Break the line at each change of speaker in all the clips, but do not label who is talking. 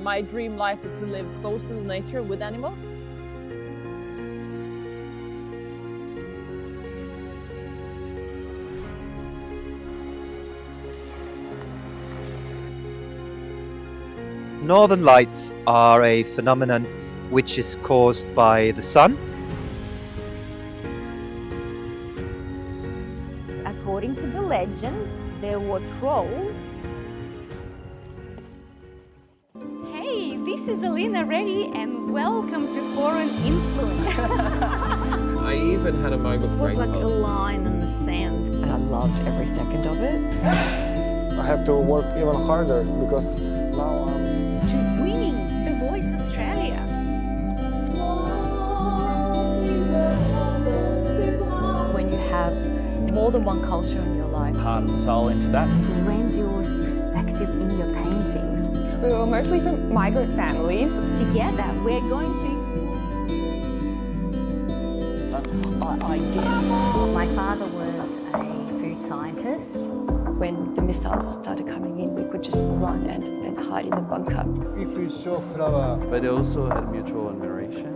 My dream life is to live close to the nature with animals.
Northern lights are a phenomenon which is caused by the sun.
According to the legend, there were trolls. Hey, this is Alina Reddy and welcome to Foreign Influence.
I even had a moment
It was like a line in the sand, and I loved every second of it.
I have to work even harder because now I'm
To winning The Voice Australia.
When you have more than one culture in your life,
heart and soul into that.
grandiose perspective in your paintings.
We were mostly from migrant families.
Together, we're going to explore.
I guess my father was a food scientist. When the missiles started coming in, we could just run and hide in the bunker.
If you show flower,
But they also had mutual admiration.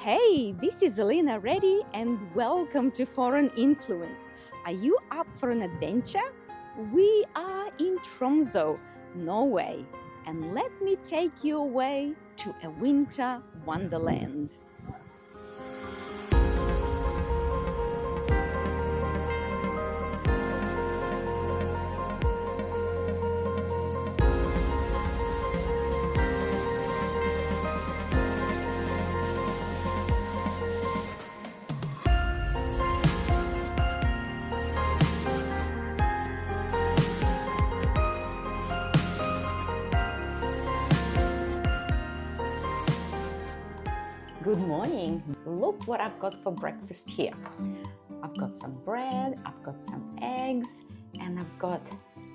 Hey, this is Alina Reddy and welcome to Foreign Influence. Are you up for an adventure? We are in Tromso, Norway, and let me take you away to a winter wonderland. Good morning. Look what I've got for breakfast here. I've got some bread, I've got some eggs, and I've got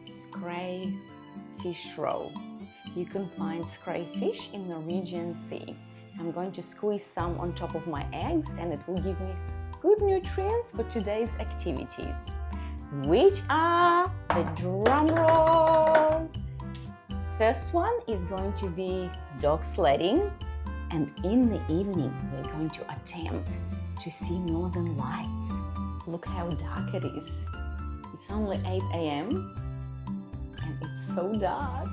scray fish roe. You can find scray fish in the Norwegian Sea. So I'm going to squeeze some on top of my eggs and it will give me good nutrients for today's activities, which are the drum roll. First one is going to be dog sledding. And in the evening, we're going to attempt to see northern lights. Look how dark it is. It's only 8 a.m. and it's so dark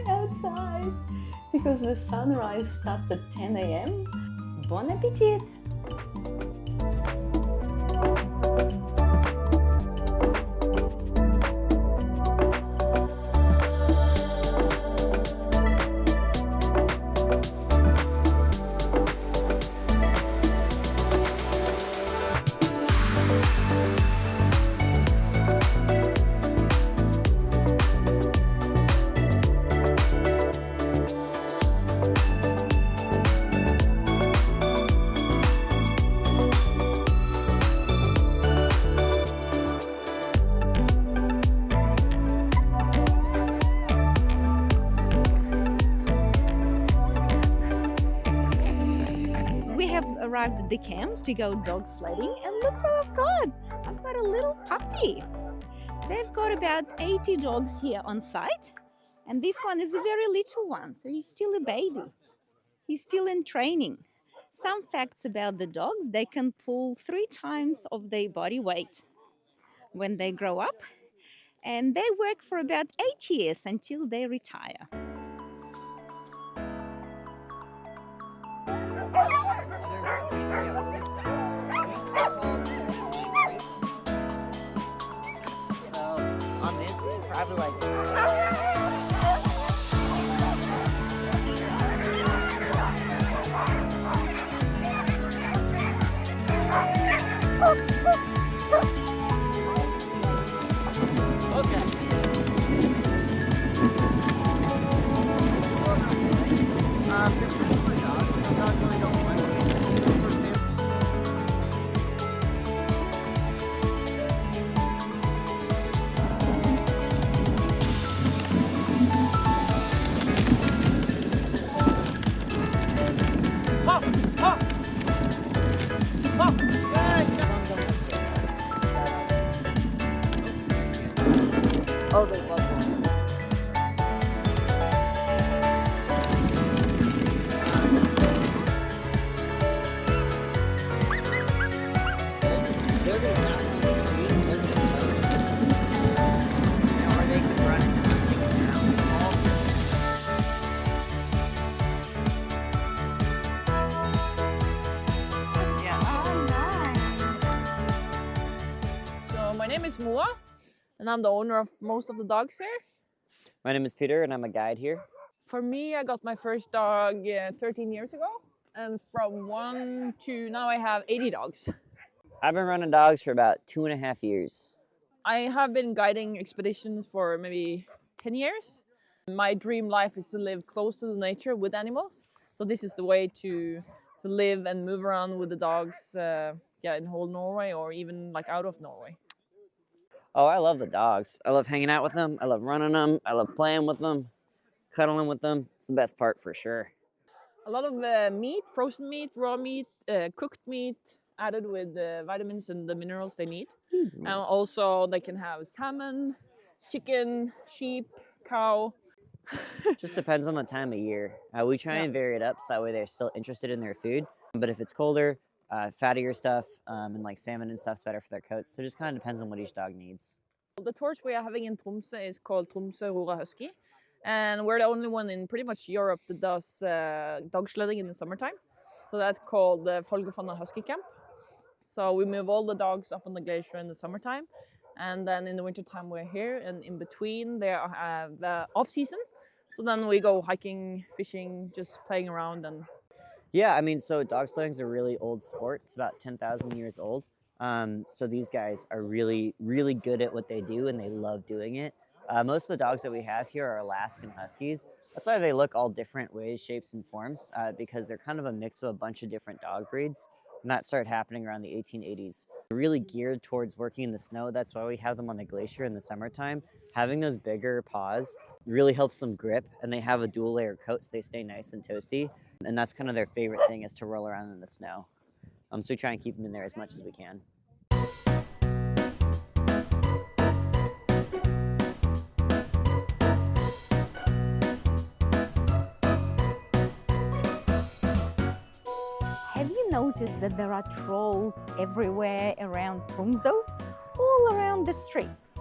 outside because the sunrise starts at 10 a.m. Bon appetit! Arrived at the camp to go dog sledding, and look what I've got! I've got a little puppy. They've got about 80 dogs here on site, and this one is a very little one, so he's still a baby. He's still in training. Some facts about the dogs: they can pull 3 times of their body weight when they grow up, and they work for about 8 years until they retire.
On this, probably like. Oh, they love one. They're gonna knock on the tree, they're gonna tell you. Or they can run into
So my name is Moa, and I'm the owner of most of the dogs here.
My name is Peter, and I'm a guide here.
For me, I got my first dog 13 years ago, and from 1 to now I have 80 dogs.
I've been running dogs for about 2.5 years.
I have been guiding expeditions for maybe 10 years. My dream life is to live close to the nature with animals. So this is the way to live and move around with the dogs in whole Norway or even like out of Norway.
Oh, I love the dogs. I love hanging out with them. I love running them. I love playing with them, cuddling with them. It's the best part for sure.
A lot of meat, frozen meat, raw meat, cooked meat, added with the vitamins and the minerals they need. And also they can have salmon, chicken, sheep, cow.
Just depends on the time of year. We try and vary it up so that way they're still interested in their food. But if it's colder, fattier stuff and like salmon and stuff's better for their coats. So it just kind of depends on what each dog needs.
The torch we are having in Tromso is called Tromso Norway Husky. And we're the only one in pretty much Europe that does dog sledding in the summertime. So that's called the Folgefanna Husky Camp. So we move all the dogs up on the glacier in the summertime. And then in the wintertime we're here, and in between there are the off season. So then we go hiking, fishing, just playing around. And
yeah, I mean, so dog sledding is a really old sport. It's about 10,000 years old. So these guys are really, really good at what they do, and they love doing it. Most of the dogs that we have here are Alaskan Huskies. That's why they look all different ways, shapes, and forms, because they're kind of a mix of a bunch of different dog breeds. And that started happening around the 1880s. They're really geared towards working in the snow. That's why we have them on the glacier in the summertime. Having those bigger paws really helps them grip, and they have a dual layer coat so they stay nice and toasty. And that's kind of their favorite thing, is to roll around in the snow. So we try and keep them in there as much as we can.
Have you noticed that there are trolls everywhere around Tromso? All around the streets.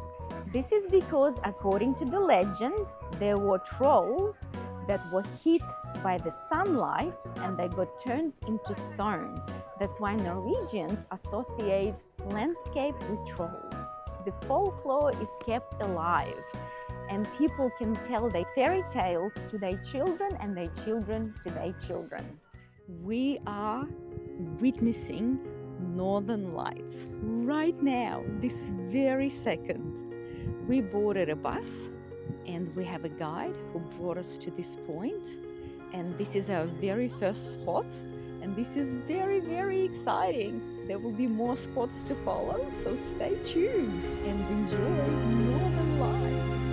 This is because, according to the legend, there were trolls that were hit by the sunlight and they got turned into stone. That's why Norwegians associate landscape with trolls. The folklore is kept alive, and people can tell their fairy tales to their children and their children to their children. We are witnessing Northern Lights right now, this very second. We boarded a bus and we have a guide who brought us to this point, and this is our very first spot, and this is very, very exciting. There will be more spots to follow, so stay tuned and enjoy Northern Lights.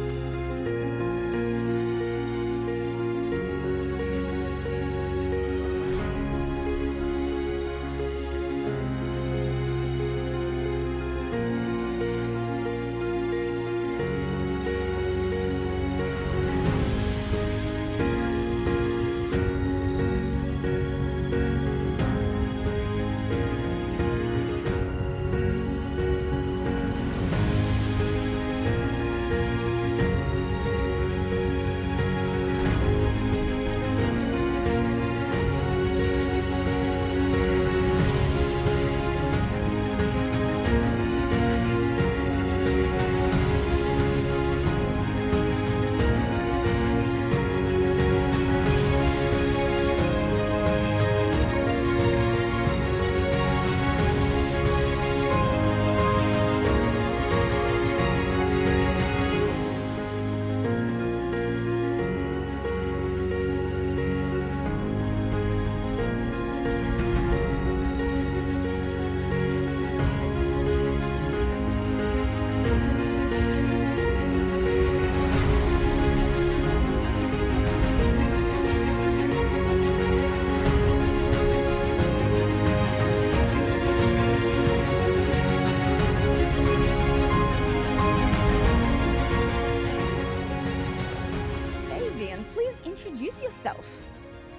introduce yourself.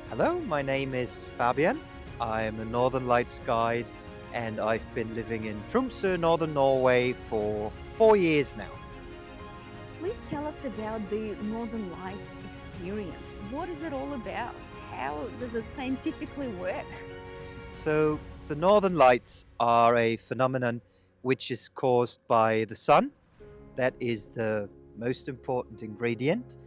Hello, my name is Fabian. I'm a Northern Lights guide and I've been living in Tromso, Northern Norway for 4 years now.
Please tell us about the Northern Lights experience. What is it all about? How does it scientifically work?
So, the Northern Lights are a phenomenon which is caused by the sun. That is the most important ingredient.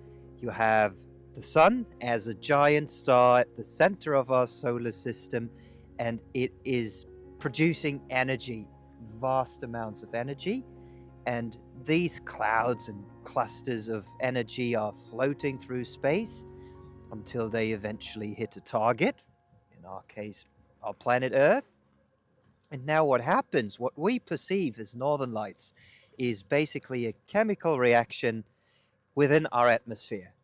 You have the sun as a giant star at the center of our solar system, and it is producing energy, vast amounts of energy. And these clouds and clusters of energy are floating through space until they eventually hit a target, in our case, our planet Earth. And now what happens, what we perceive as Northern Lights, is basically a chemical reaction within our atmosphere.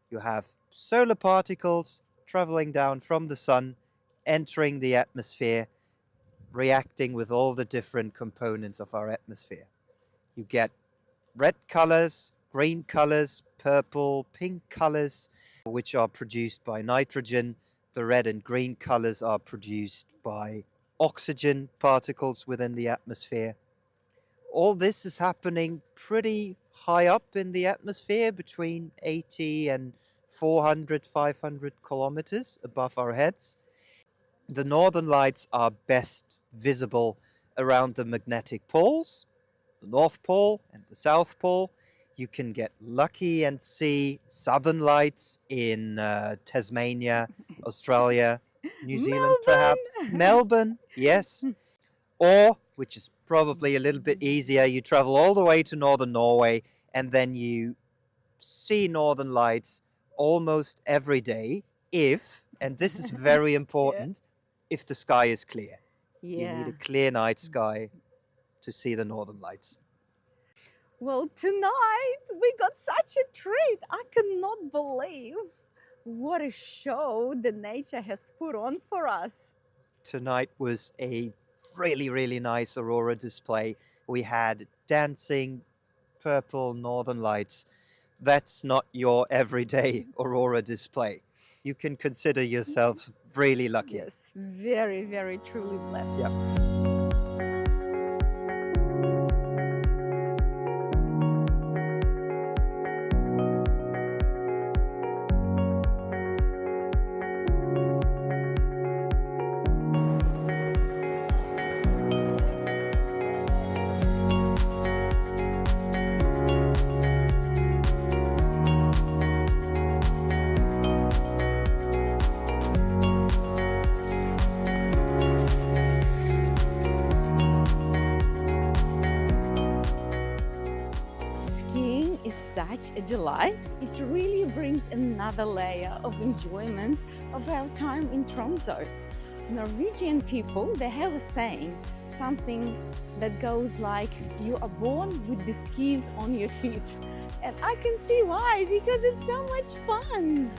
You have solar particles traveling down from the sun, entering the atmosphere, reacting with all the different components of our atmosphere. You get red colors, green colors, purple, pink colors, which are produced by nitrogen. The red and green colors are produced by oxygen particles within the atmosphere. All this is happening pretty high up in the atmosphere, between 80 and 400, 500 kilometers above our heads. The Northern Lights are best visible around the magnetic poles, the North Pole and the South Pole. You can get lucky and see Southern Lights in Tasmania, Australia, New Zealand, perhaps. Melbourne, yes. Or, which is probably a little bit easier, you travel all the way to Northern Norway and then you see Northern Lights almost every day if, and this is very important, if the sky is clear. You need a clear night sky to see the Northern Lights.
Well, tonight we got such a treat. I cannot believe what a show the nature has put on for us.
Tonight was a really, really nice aurora display. We had dancing purple Northern Lights. That's not your everyday aurora display. You can consider yourselves really lucky.
Yes, very, very truly blessed.
Yep.
Such a delight. It really brings another layer of enjoyment of our time in Tromso. Norwegian people, they have a saying, something that goes like, you are born with the skis on your feet. And I can see why, because it's so much fun.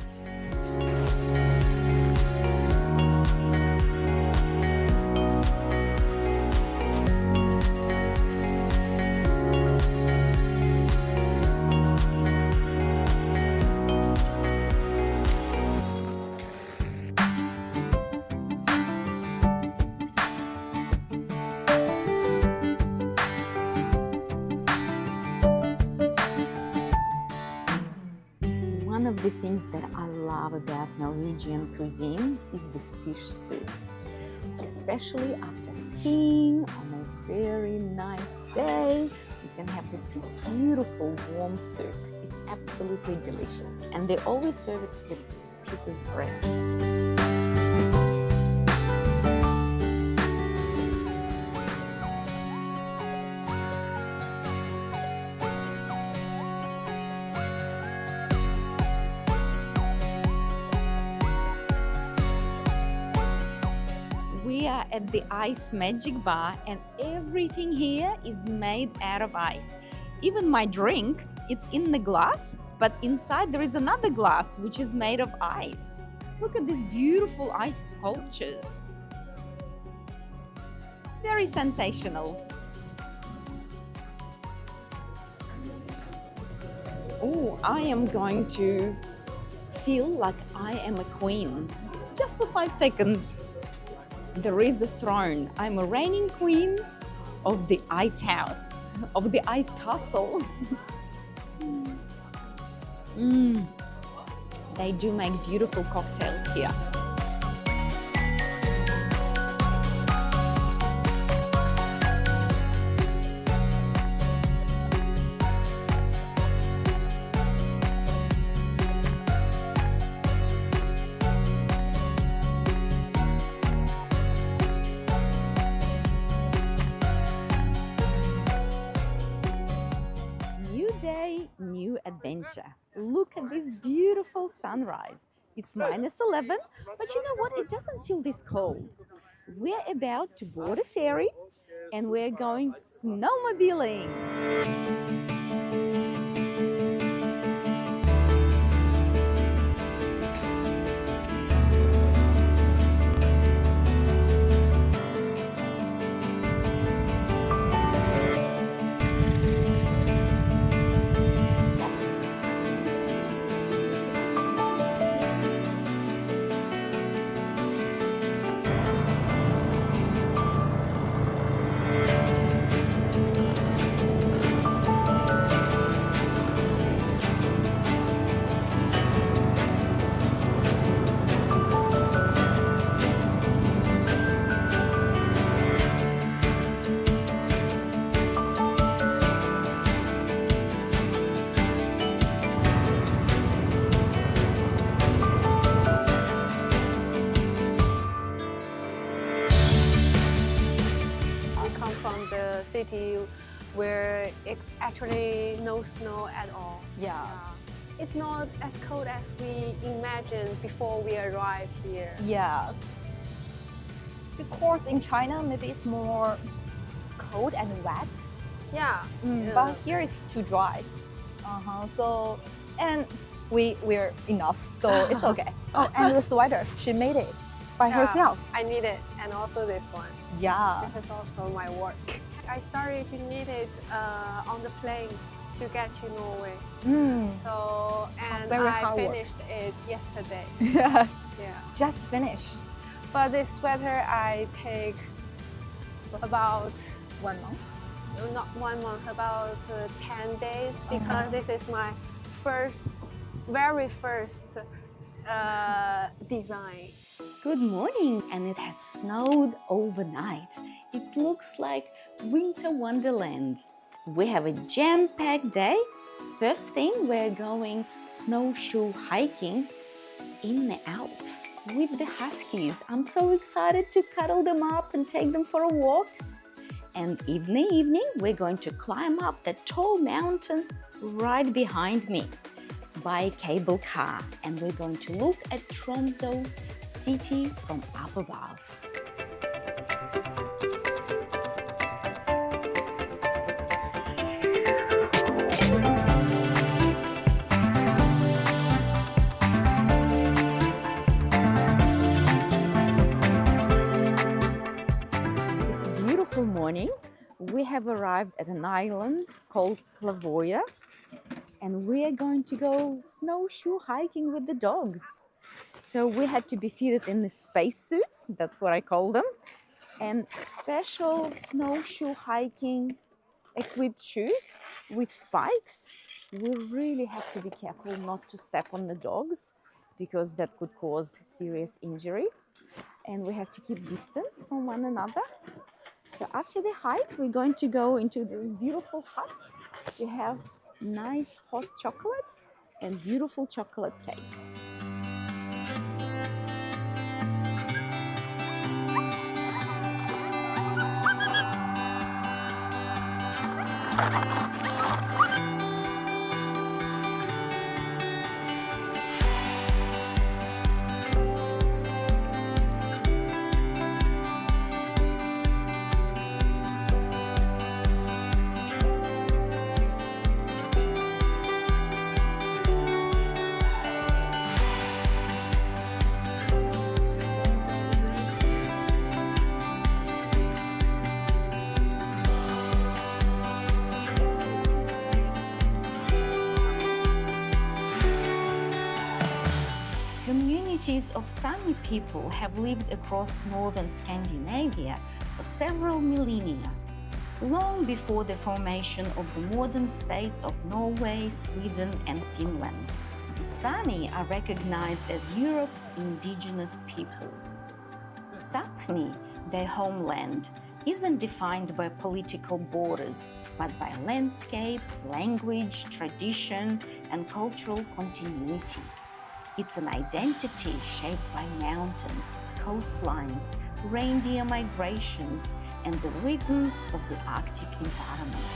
One of the things that I love about Norwegian cuisine is the fish soup. Especially after skiing on a very nice day, you can have this beautiful warm soup. It's absolutely delicious. And they always serve it with pieces of bread. We are at the Ice Magic Bar and everything here is made out of ice. Even my drink, it's in the glass, but inside there is another glass which is made of ice. Look at these beautiful ice sculptures. Very sensational. Oh, I am going to feel like I am a queen, just for 5 seconds. There is a throne. I'm a reigning queen of the ice house, of the ice castle. They do make beautiful cocktails here. New day, new adventure. Look at this beautiful sunrise. It's -11, but you know what? It doesn't feel this cold. We're about to board a ferry and we're going snowmobiling.
City where it actually no snow at all.
Yeah.
It's not as cold as we imagined before we arrived here.
Yes. The course in China maybe it's more cold and wet.
Yeah.
But here is too dry. So, and we're enough, so it's okay. Oh, and the sweater, she made it by herself.
I need it, and also this one.
Yeah.
This is also my work. I started to knit it on the plane to get to Norway. So, and I finished it yesterday.
Yes.
Yeah.
Just finished.
But this sweater I take about
1 month.
Not 1 month, about 10 days, because this is my very first design.
Good morning, and it has snowed overnight. It looks like winter wonderland. We have a jam-packed day. First thing, we're going snowshoe hiking in the Alps with the huskies. I'm so excited to cuddle them up and take them for a walk. And in the evening, we're going to climb up the tall mountain right behind me by cable car. And we're going to look at Tromso city from up above. It's a beautiful morning. We have arrived at an island called Clavoya, and we are going to go snowshoe hiking with the dogs. So we had to be fitted in the space suits, that's what I call them, and special snowshoe hiking equipped shoes with spikes. We really have to be careful not to step on the dogs because that could cause serious injury. And we have to keep distance from one another. So after the hike, we're going to go into these beautiful huts to have nice hot chocolate and beautiful chocolate cake.
communities of Sami people have lived across northern Scandinavia for several millennia, long before the formation of the modern states of Norway, Sweden and Finland. The Sami are recognized as Europe's indigenous people. Sapni, their homeland, isn't defined by political borders, but by landscape, language, tradition, and cultural continuity. It's an identity shaped by mountains, coastlines, reindeer migrations, and the rhythms of the Arctic environment.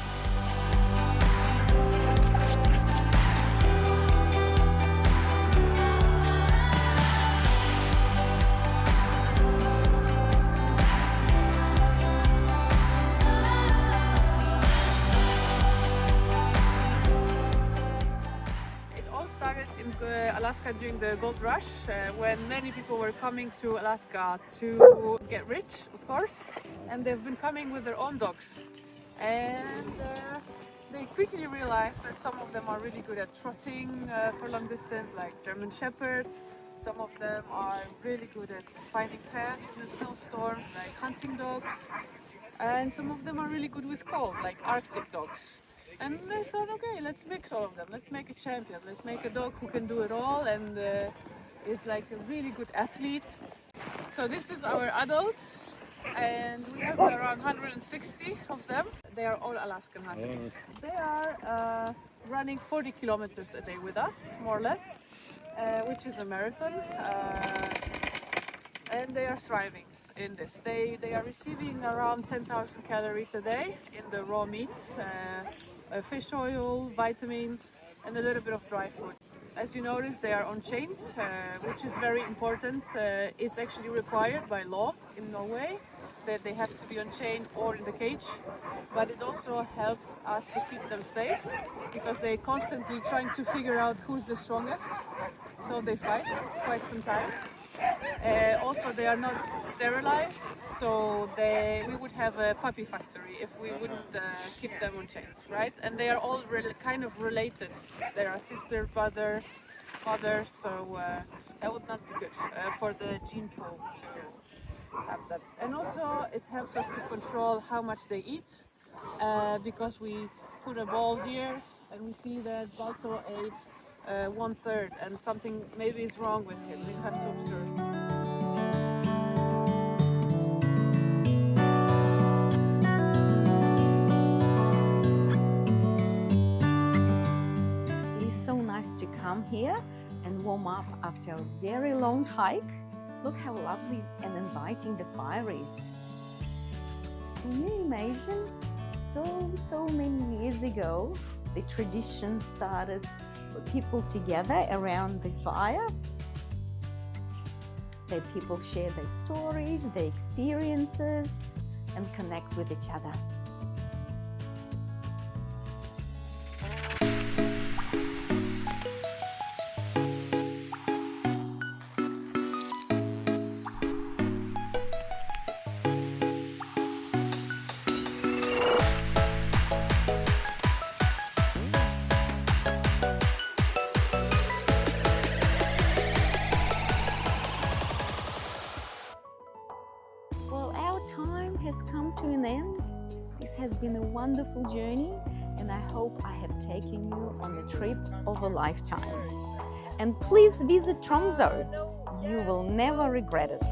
Alaska during the gold rush, when many people were coming to Alaska to get rich, of course, and they've been coming with their own dogs. And they quickly realized that some of them are really good at trotting for long distance, like German Shepherds. Some of them are really good at finding paths in the snowstorms, like hunting dogs. And some of them are really good with cold, like Arctic dogs. And I thought, okay, let's mix all of them. Let's make a champion. Let's make a dog who can do it all and is like a really good athlete. So this is our adults, and we have around 160 of them. They are all Alaskan Huskies. They are running 40 kilometers a day with us, more or less, which is a marathon. And they are thriving in this. They are receiving around 10,000 calories a day in the raw meat. Fish oil, vitamins, and a little bit of dry food. As you notice, they are on chains, which is very important. It's actually required by law in Norway that they have to be on chain or in the cage, but it also helps us to keep them safe because they're constantly trying to figure out who's the strongest, so they fight quite some time. Also, they are not sterilized, so we would have a puppy factory if we wouldn't keep them on chains, right? And they are all kind of related. They are sister, brothers, mothers, so that would not be good for the gene pool to have that. And also, it helps us to control how much they eat because we put a ball here and we see that Balto ate 1/3 and something maybe is wrong with him. We have to observe.
It is so nice to come here and warm up after a very long hike. Look how lovely and inviting the fire is. Can you imagine? So many years ago, the tradition started with people together around the fire. The people share their stories, their experiences, and connect with each other. Has come to an end. This has been a wonderful journey, and I hope I have taken you on the trip of a lifetime. And please visit Tromso. You will never regret it.